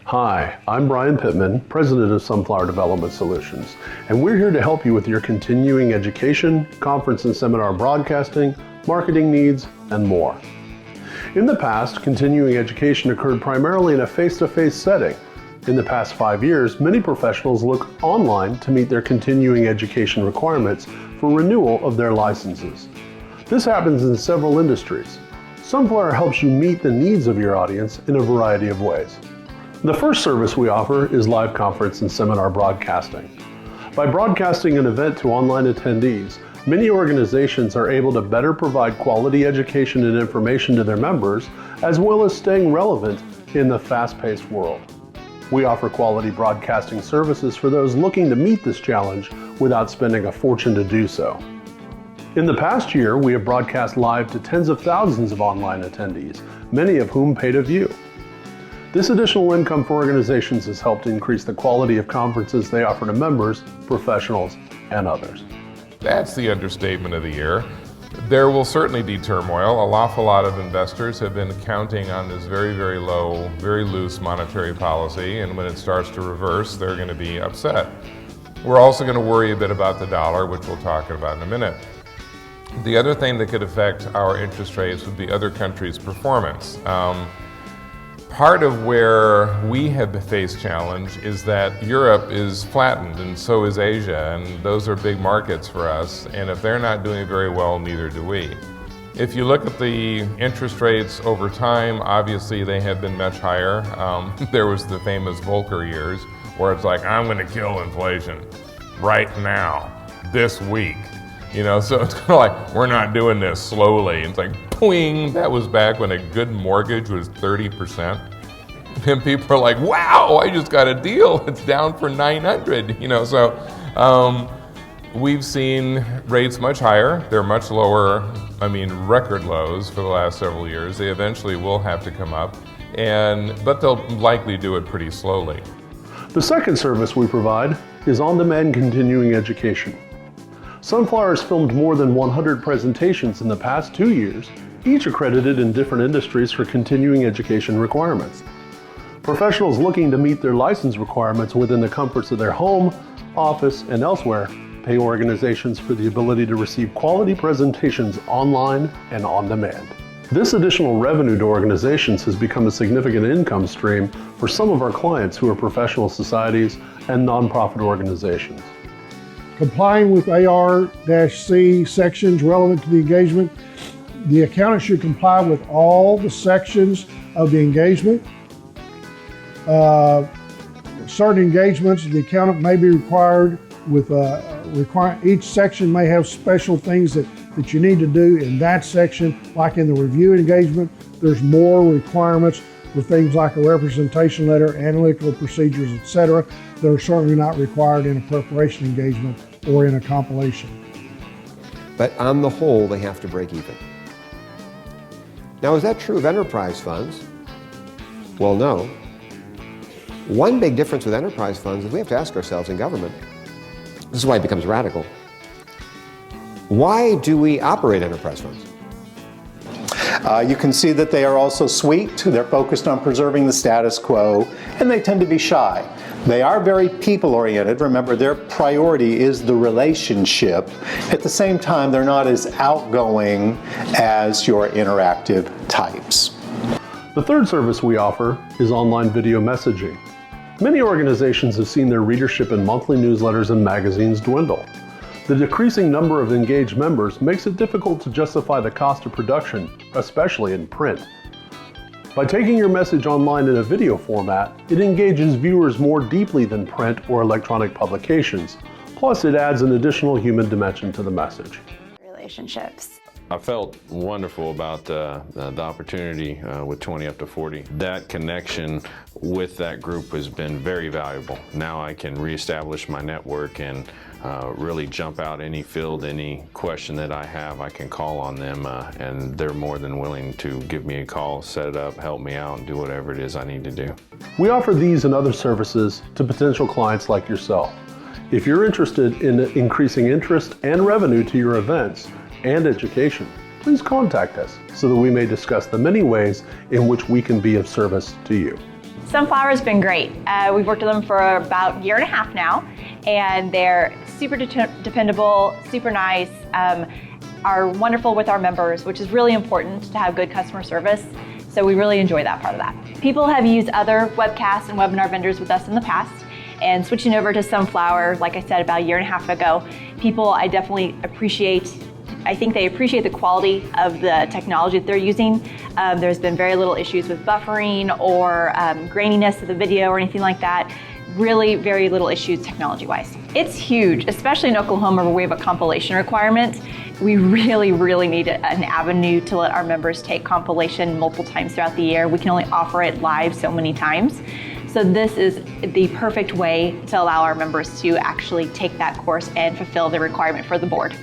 Hi, I'm Brian Pittman, President of Sunflower Development Solutions, and we're here to help you with your continuing education, conference and seminar broadcasting, marketing needs, and more. In the past, continuing education occurred primarily in a face-to-face setting. In the past 5 years, many professionals look online to meet their continuing education requirements for renewal of their licenses. This happens in several industries. Sunflower helps you meet the needs of your audience in a variety of ways. The first service we offer is live conference and seminar broadcasting. By broadcasting an event to online attendees, many organizations are able to better provide quality education and information to their members, as well as staying relevant in the fast-paced world. We offer quality broadcasting services for those looking to meet this challenge without spending a fortune to do so. In the past year, we have broadcast live to tens of thousands of online attendees, many of whom pay to view. This additional income for organizations has helped increase the quality of conferences they offer to members, professionals, and others. That's the understatement of the year. There will certainly be turmoil. An awful lot of investors have been counting on this very, very low, very loose monetary policy, and when it starts to reverse, they're going to be upset. We're also going to worry a bit about the dollar, which we'll talk about in a minute. The other thing that could affect our interest rates would be other countries' performance. Part of where we have faced challenge is that Europe is flattened and so is Asia, and those are big markets for us, and if they're not doing very well, neither do we. If you look at the interest rates over time, obviously they have been much higher. There was the famous Volcker years where it's like, I'm going to kill inflation right now, this week. You know, so it's kind of like, we're not doing this slowly. It's like, poing, that was back when a good mortgage was 30%. And people are like, wow, I just got a deal. It's down for 900, you know, so we've seen rates much higher. They're much lower, record lows for the last several years. They eventually will have to come up, but they'll likely do it pretty slowly. The second service we provide is on-demand continuing education. Sunflower has filmed more than 100 presentations in the past 2 years, each accredited in different industries for continuing education requirements. Professionals looking to meet their license requirements within the comforts of their home, office, and elsewhere pay organizations for the ability to receive quality presentations online and on demand. This additional revenue to organizations has become a significant income stream for some of our clients who are professional societies and nonprofit organizations. Complying with AR-C sections relevant to the engagement. The accountant should comply with all the sections of the engagement. Certain engagements, the accountant may be required with each section may have special things that you need to do in that section. Like in the review engagement, there's more requirements for things like a representation letter, analytical procedures, etc. that are certainly not required in a preparation engagement or in a compilation. But on the whole, they have to break even. Now, is that true of enterprise funds? Well, no. One big difference with enterprise funds is we have to ask ourselves in government, this is why it becomes radical, why do we operate enterprise funds? You can see that they are also sweet. They're focused on preserving the status quo, and they tend to be shy. They are very people-oriented. Remember, their priority is the relationship. At the same time, they're not as outgoing as your interactive types. The third service we offer is online video messaging. Many organizations have seen their readership in monthly newsletters and magazines dwindle. The decreasing number of engaged members makes it difficult to justify the cost of production, especially in print. By taking your message online in a video format, it engages viewers more deeply than print or electronic publications. Plus, it adds an additional human dimension to the message. Relationships. I felt wonderful about the opportunity with 20 up to 40. That connection with that group has been very valuable. Now I can reestablish my network and really jump out any field, any question that I have, I can call on them and they're more than willing to give me a call, set it up, help me out, and do whatever it is I need to do. We offer these and other services to potential clients like yourself. If you're interested in increasing interest and revenue to your events and education, please contact us so that we may discuss the many ways in which we can be of service to you. Sunflower has been great. We've worked with them for about a year and a half now, and they're super dependable, super nice, are wonderful with our members, which is really important to have good customer service. So we really enjoy that part of that. People have used other webcasts and webinar vendors with us in the past, and switching over to Sunflower, like I said, about a year and a half ago, I definitely appreciate. I think they appreciate the quality of the technology that they're using. There's been very little issues with buffering or graininess of the video or anything like that. Really very little issues technology-wise. It's huge, especially in Oklahoma where we have a compilation requirement. We really need an avenue to let our members take compilation multiple times throughout the year. We can only offer it live so many times. So this is the perfect way to allow our members to actually take that course and fulfill the requirement for the board.